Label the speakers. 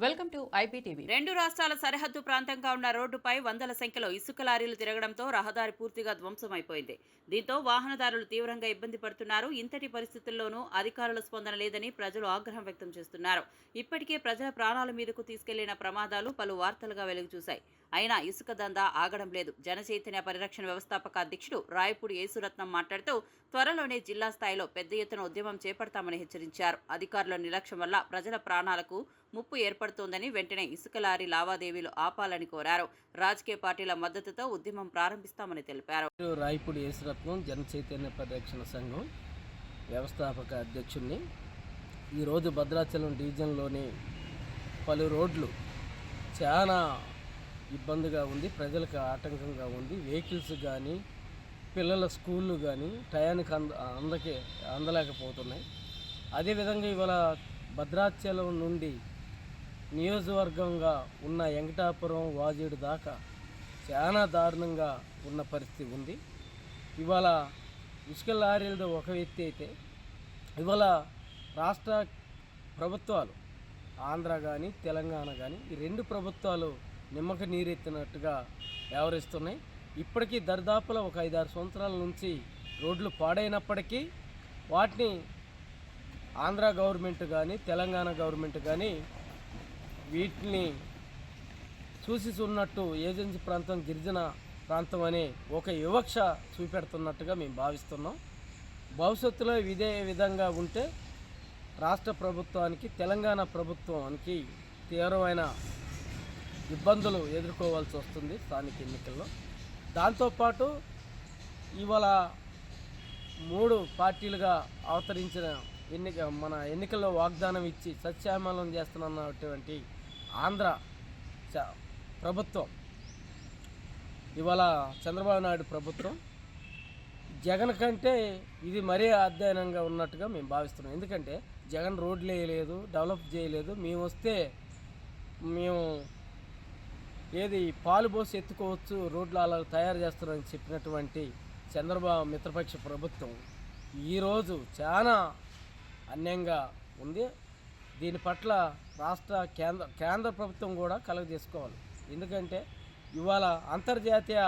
Speaker 1: Welcome to IPTV.
Speaker 2: రెండు రాష్ట్రాల సరిహద్దు ప్రాంతంగా ఉన్న రోడ్డుపై వందల సంఖ్యలో ఇసుక లారీలు తిరగడంతో రహదారి పూర్తిగా ధ్వంసమైపోయింది. దీంతో వాహనదారులు తీవ్రంగా ఇబ్బంది పడుతున్నారు. ఇంతటి పరిస్థితుల్లోనూ అధికారుల స్పందన లేదని ప్రజలు ఆగ్రహం వ్యక్తం చేస్తున్నారు. ఇప్పటికే ప్రజల ప్రాణాల మీదకు తీసుకెళ్లిన ప్రమాదాలు పలు వార్తలుగా వెలుగుచూశాయి. అయినా ఇసుక దందా ఆగడం లేదు. జనచైతన్య పరిరక్షణ వ్యవస్థాపక అధ్యక్షుడు రాయపూడి యేసురత్నం మాట్లాడుతూ త్వరలోనే జిల్లా స్థాయిలో పెద్ద ఎత్తున ఉద్యమం చేపడతామని హెచ్చరించారు. అధికారుల నిర్లక్ష్యం వల్ల ప్రజల ప్రాణాలకు ముప్పు ఏర్పడుతోందని, వెంటనే ఇసుక లారీ లావాదేవీలు ఆపాలని కోరారు. రాజకీయ పార్టీల మద్దతుతో ఉద్యమం ప్రారంభిస్తామని తెలిపారు.
Speaker 3: రాయపూడి యేసురత్నం జనచైతన్య పరిరక్షణ సంఘం వ్యవస్థాపక అధ్యక్షుడిని. ఈరోజు భద్రాచలం డివిజన్లోని పలు రోడ్లు చాలా ఇబ్బందిగా ఉంది, ప్రజలకు ఆటంకంగా ఉంది. వెహికల్స్ కానీ పిల్లల స్కూళ్ళు కానీ టయానికి అందలేకపోతున్నాయి. అదేవిధంగా ఇవాళ భద్రాచలం నుండి నియోజకవర్గంగా ఉన్న వెంకటాపురం వాజేడు దాకా చాలా దారుణంగా ఉన్న పరిస్థితి ఉంది. ఇవాళ ఇసుక లారీలతో ఒక వ్యక్తి అయితే ఇవాళ రాష్ట్ర ప్రభుత్వాలు ఆంధ్ర కానీ తెలంగాణ కానీ ఈ రెండు ప్రభుత్వాలు నిమ్మక నీరెత్తినట్టుగా వ్యవహరిస్తున్నాయి. ఇప్పటికీ దరిదాపుల ఒక 5-6 సంవత్సరాల నుంచి రోడ్లు పాడైనప్పటికీ వాటిని ఆంధ్ర గవర్నమెంట్ కానీ తెలంగాణ గవర్నమెంట్ కానీ వీటిని చూసిస్తున్నట్టు ఏజెన్సీ ప్రాంతం గిరిజన ప్రాంతం అనే ఒక వివక్ష చూపెడుతున్నట్టుగా మేము భావిస్తున్నాం. భవిష్యత్తులో ఇదే విధంగా ఉంటే రాష్ట్ర ప్రభుత్వానికి తెలంగాణ ప్రభుత్వానికి తీవ్రమైన ఇబ్బందులు ఎదుర్కోవాల్సి వస్తుంది స్థానిక ఎన్నికల్లో. దాంతోపాటు ఇవాళ 3 పార్టీలుగా అవతరించిన మన ఎన్నికల్లో వాగ్దానం ఇచ్చి సత్యామలం చేస్తున్నటువంటి ఆంధ్ర ప్రభుత్వం ఇవాళ చంద్రబాబు నాయుడు ప్రభుత్వం జగన్ కంటే ఇది మరీ అధ్యయనంగా ఉన్నట్టుగా మేము భావిస్తున్నాం. ఎందుకంటే జగన్ రోడ్లు వేయలేదు, డెవలప్ చేయలేదు. మేము వస్తే మేము ఏది పాలు పోసి ఎత్తుకోవచ్చు, రోడ్లు అలా తయారు చేస్తారని చెప్పినటువంటి చంద్రబాబు మిత్రపక్ష ప్రభుత్వం ఈరోజు చాలా అన్యాయంగా ఉంది. దీని పట్ల రాష్ట్ర కేంద్ర ప్రభుత్వం కూడా కలుగజేసుకోవాలి. ఎందుకంటే ఇవాళ అంతర్జాతీయ